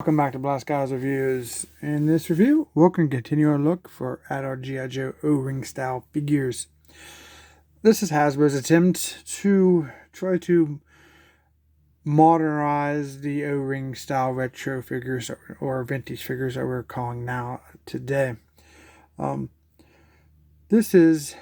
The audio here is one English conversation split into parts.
Welcome back to Blast Guys Reviews. In this review, we're going to continue our look at our G.I. Joe O-ring style figures. This is Hasbro's attempt to try to modernize the O-ring style retro figures or vintage figures that we're calling now today. This is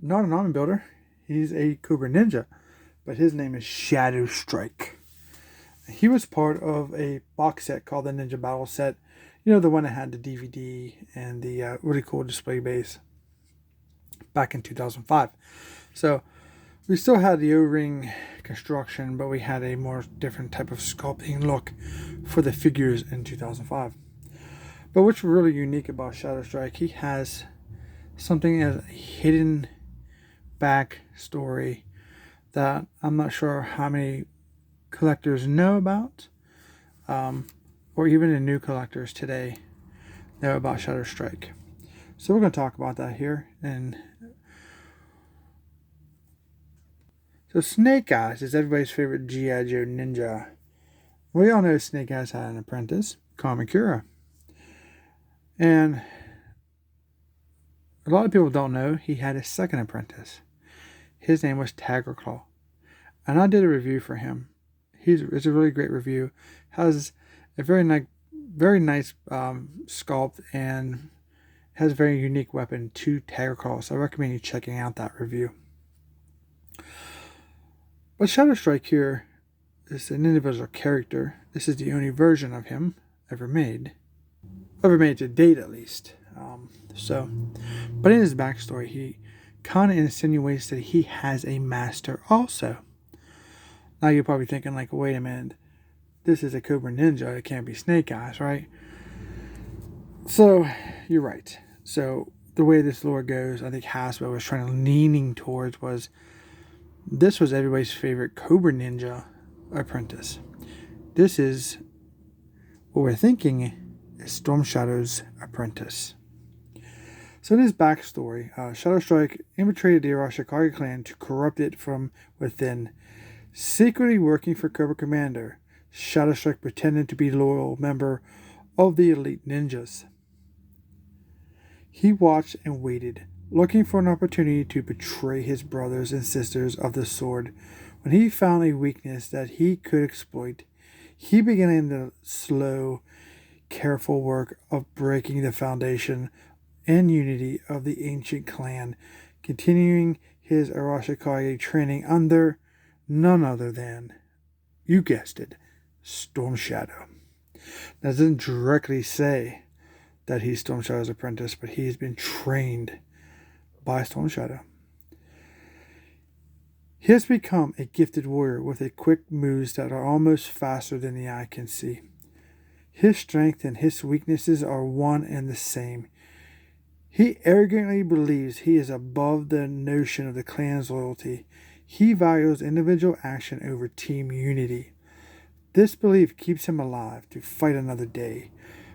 not an army builder. He's a Cobra Ninja, but his name is Shadow Strike. He was part of a box set called the Ninja Battle Set. You know, the one that had the DVD and the really cool display base back in 2005. So we still had the O-ring construction, but we had a more different type of sculpting look for the figures in 2005. But what's really unique about Shadow Strike, he has something as a hidden back story that I'm not sure how many collectors know about, or even the new collectors today know about Shadow Strike. So we're going to talk about that here. And so Snake Eyes is everybody's favorite G.I. Joe ninja. We all know Snake Eyes had an apprentice, Kamakura. And a lot of people don't know he had a second apprentice. His name was Tiger Claw. And I did a review for him. It's a really great review. Has a very nice sculpt and has a very unique weapon to Tiger Claw. So I recommend you checking out that review. But Shadow Strike here is an individual character. This is the only version of him ever made to date at least. But in his backstory, he kind of insinuates that he has a master also. Now you're probably thinking, like, wait a minute, this is a Cobra Ninja, it can't be Snake Eyes, right? So you're right. So the way this lore goes, I think Hasbro was leaning towards was this was everybody's favorite Cobra Ninja apprentice. This is what we're thinking is Storm Shadow's apprentice. So in his backstory, Shadow Strike infiltrated the Arashikage clan to corrupt it from within. Secretly working for Cobra Commander, Shadow Strike pretended to be a loyal member of the elite ninjas. He watched and waited, looking for an opportunity to betray his brothers and sisters of the sword. When he found a weakness that he could exploit, he began the slow, careful work of breaking the foundation and unity of the ancient clan, continuing his Arashikage training under none other than, you guessed it, Storm Shadow. That doesn't directly say that he's Storm Shadow's apprentice, but he's been trained by Storm Shadow. He has become a gifted warrior with a quick moves that are almost faster than the eye can see. His strength and his weaknesses are one and the same. He arrogantly believes he is above the notion of the clan's loyalty. He values individual action over team unity. This belief keeps him alive to fight another day,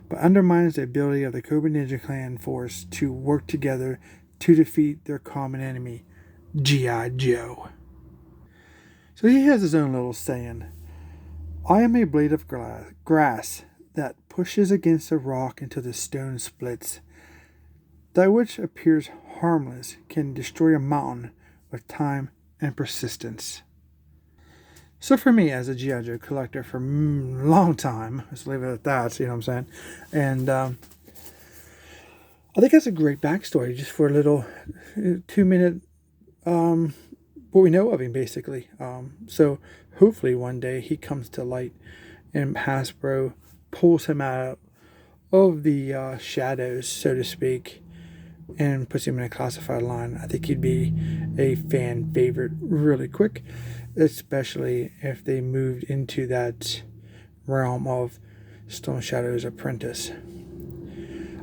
but undermines the ability of the Cobra Ninja Clan force to work together to defeat their common enemy, G.I. Joe. So he has his own little saying, I am a blade of grass that pushes against a rock until the stone splits. That which appears harmless can destroy a mountain with time and persistence. So for me, as a G.I. Joe collector for a long time, let's leave it at that, you know what I'm saying? And I think that's a great backstory just for a little 2-minute, what we know of him, basically. So hopefully one day he comes to light and Hasbro pulls him out of the shadows, so to speak, and puts him in a classified line. I think he'd be a fan favorite really quick, especially if they moved into that realm of Storm Shadow's apprentice.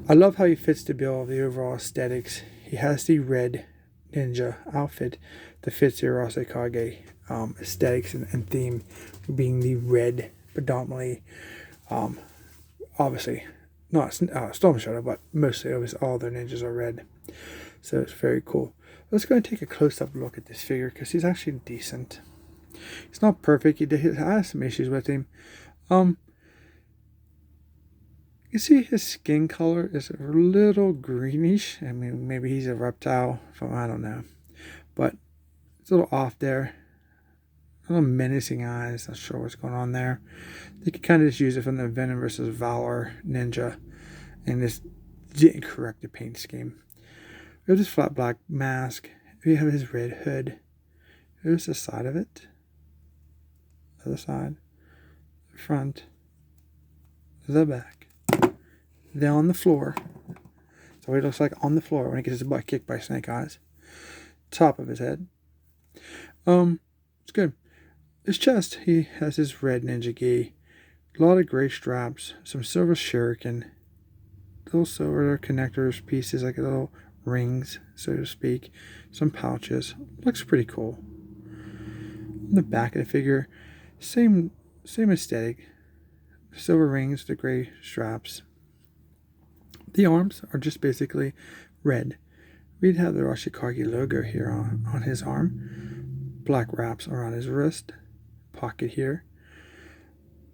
I love how he fits the bill of the overall aesthetics. He has the red ninja outfit that fits the Arashikage aesthetics and theme, being the red predominantly. Obviously not Storm Shadow, but mostly all their ninjas are red. So it's very cool. Let's go and take a close-up look at this figure because he's actually decent. He's not perfect. He has some issues with him. You see his skin color is a little greenish. I mean, maybe he's a reptile from, I don't know. But it's a little off there. A little menacing eyes. Not sure what's going on there. They could kind of just use it from the Venom versus Valor Ninja and just didn't correct the paint scheme. We have this flat black mask. We have his red hood. Here's the side of it. Other side. The front. The back. Then on the floor. So what he looks like on the floor when he gets his butt kicked by Snake Eyes. Top of his head. It's good. His chest, he has his red ninja gi. A lot of gray straps. Some silver shuriken. Little silver connectors, pieces like little rings, so to speak. Some pouches. Looks pretty cool. On the back of the figure, same aesthetic. Silver rings, the gray straps. The arms are just basically red. We'd have the Rashikagi logo here on his arm. Black wraps around his wrist. Pocket here.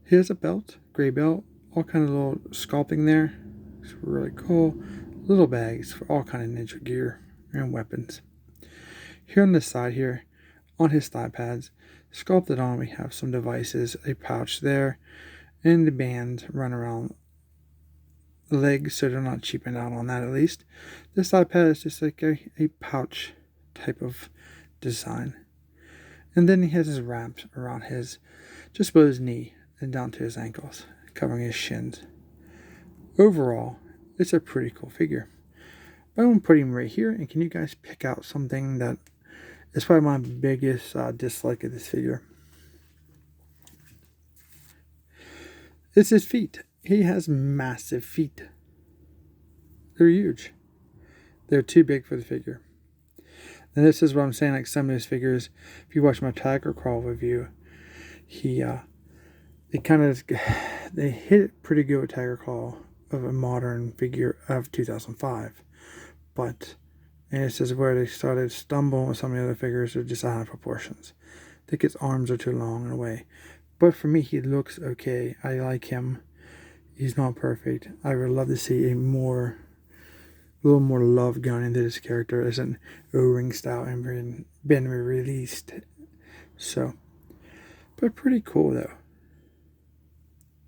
Here's a belt, gray belt. All kind of little sculpting there. It's really cool. Little bags for all kind of ninja gear and weapons. Here on this side here, on his thigh pads, sculpted on, we have some devices, a pouch there, and the band run around the legs so they're not cheaping out on that at least. This thigh pad is just like a pouch type of design. And then he has his wraps around his, just below his knee and down to his ankles, covering his shins. Overall, it's a pretty cool figure. But I'm going to put him right here, and can you guys pick out something that is probably my biggest dislike of this figure? It's his feet. He has massive feet. They're huge. They're too big for the figure. And this is what I'm saying, like some of his figures, if you watch my Tiger Crawl review, they hit it pretty good with Tiger Claw of a modern figure of 2005. But, and this is where they started stumbling with some of the other figures are just out of proportions. I think his arms are too long in a way. But for me, he looks okay. I like him. He's not perfect. I would love to see a little more love going into this character as an O-ring style and been released. So, but pretty cool though.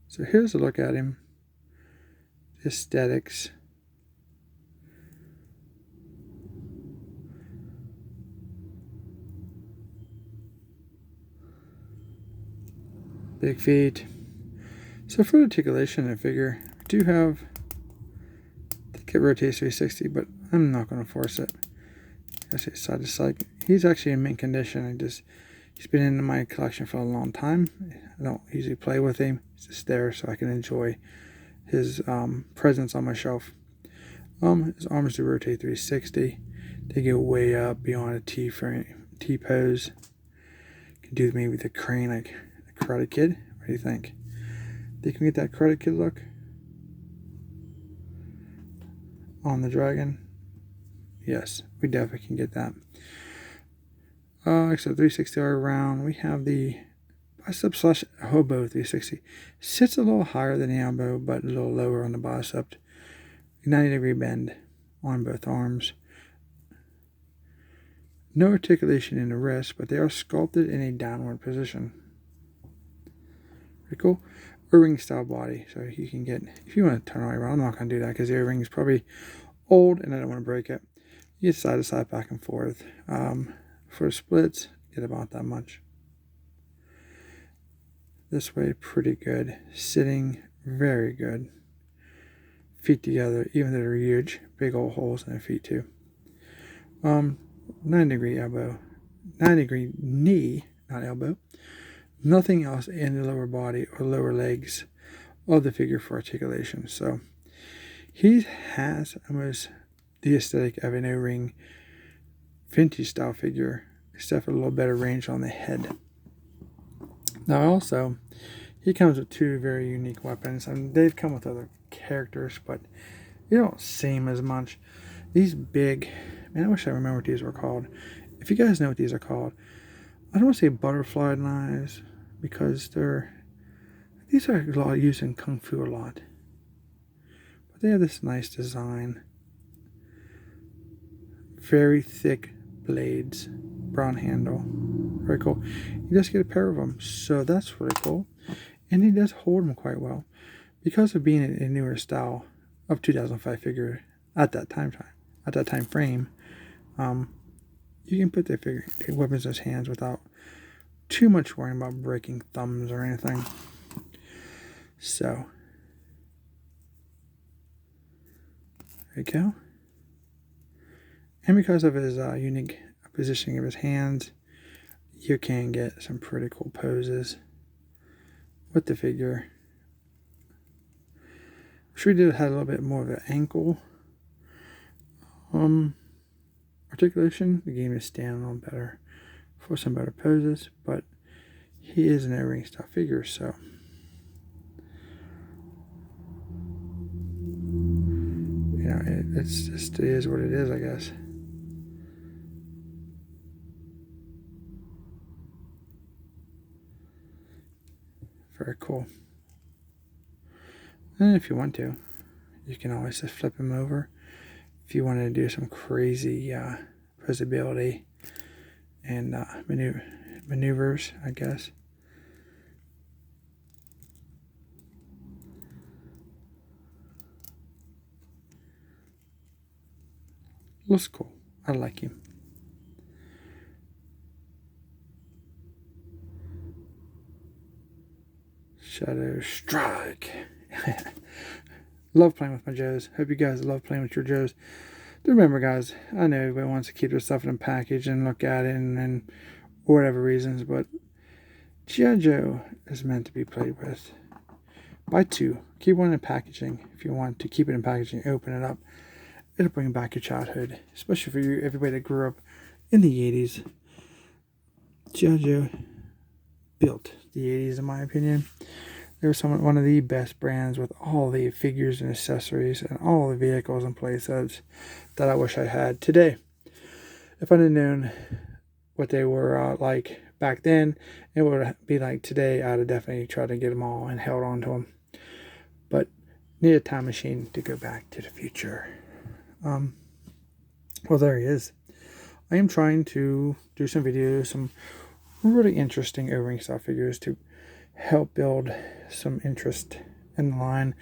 So here's a look at him. Aesthetics. Big feet. So for the articulation of the figure, we do have, I think it rotates 360, but I'm not going to force it. I say side to side. He's actually in mint condition. He's been in my collection for a long time. I don't usually play with him. He's just there so I can enjoy his presence on my shelf. His arms do rotate 360. They go way up beyond a T pose. You can do maybe the crane like a Karate Kid. What do you think? Think we get that Karate Kid look on the dragon? Yes, we definitely can get that. So 360 around. We have the bicep slash elbow 360. Sits a little higher than the elbow, but a little lower on the bicep. 90-degree bend on both arms. No articulation in the wrist, but they are sculpted in a downward position. Pretty cool. O-ring style body, so you can get, if you want to turn it around, I'm not going to do that because the O-ring is probably old and I don't want to break it. You get side to side, back and forth. For splits, get about that much. This way, pretty good. Sitting, very good. Feet together, even though they're huge. Big old holes in their feet too. 9-degree elbow. 9-degree knee, not elbow. Nothing else in the lower body or lower legs of the figure for articulation. So he has almost the aesthetic of an O-ring vintage style figure, except for a little better range on the head. Now also, he comes with two very unique weapons. I mean, they've come with other characters, but you don't see them as much. These big, man, I wish I remember what these were called. If you guys know what these are called, I don't want to say butterfly knives because these are used in Kung Fu a lot. they have this nice design. Very thick blades, brown handle. Very cool. You just get a pair of them, so that's really cool. And he does hold them quite well. Because of being a newer style of 2005 figure at that time frame, you can put the weapons in his hands without too much worrying about breaking thumbs or anything. So, there you go. And because of his unique positioning of his hands, you can get some pretty cool poses with the figure. I'm sure he did have a little bit more of an ankle articulation. The game is standing on better for some better poses, but he is an O-ring style figure, so you know, it is what it is, I guess. Very cool. And if you want to, you can always just flip him over if you wanted to do some crazy posability and maneuvers, I guess. Looks cool. I like him. Shadow Strike. Love playing with my Joes. Hope you guys love playing with your Joes. Remember, guys, I know everybody wants to keep their stuff in a package and look at it and for whatever reasons, but G.I. Joe is meant to be played with. Buy two. Keep one in packaging. If you want to keep it in packaging, open it up. It'll bring back your childhood, especially for you, everybody that grew up in the 80s. G.I. Joe built the 80s, in my opinion. They were one of the best brands with all the figures and accessories and all the vehicles and playsets that I wish I had today. If I'd have known what they were like back then, it would be like today, I'd have definitely tried to get them all and held on to them. But need a time machine to go back to the future. Well, there he is. I am trying to do some videos, some really interesting O-ring style figures to help build some interest in the line.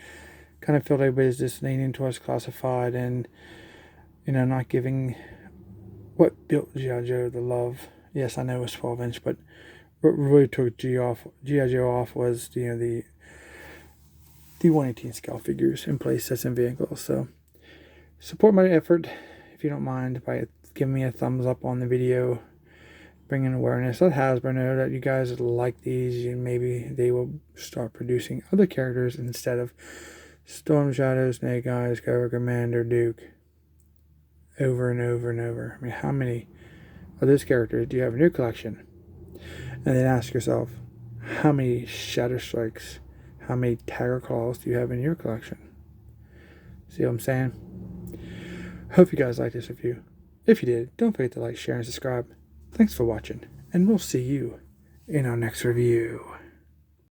Kind of feel like everybody's just leaning towards classified and, you know, not giving what built G.I. Joe the love. Yes, I know it was 12-inch, but what really took G.I. Joe off was, you know, the 1/18 scale figures in playsets and vehicles. So support my effort, if you don't mind, by giving me a thumbs up on the video, bringing awareness. Let Hasbro know that you guys like these, and maybe they will start producing other characters instead of Storm Shadow, Snake Eyes, Cobra Commander, Duke, over and over and over. I mean, how many of those characters do you have in your collection? And then ask yourself, how many Shadow Strikes, how many Tiger Claws do you have in your collection? See what I'm saying? Hope you guys like this review. If you did, don't forget to like, share, and subscribe. Thanks for watching, and we'll see you in our next review.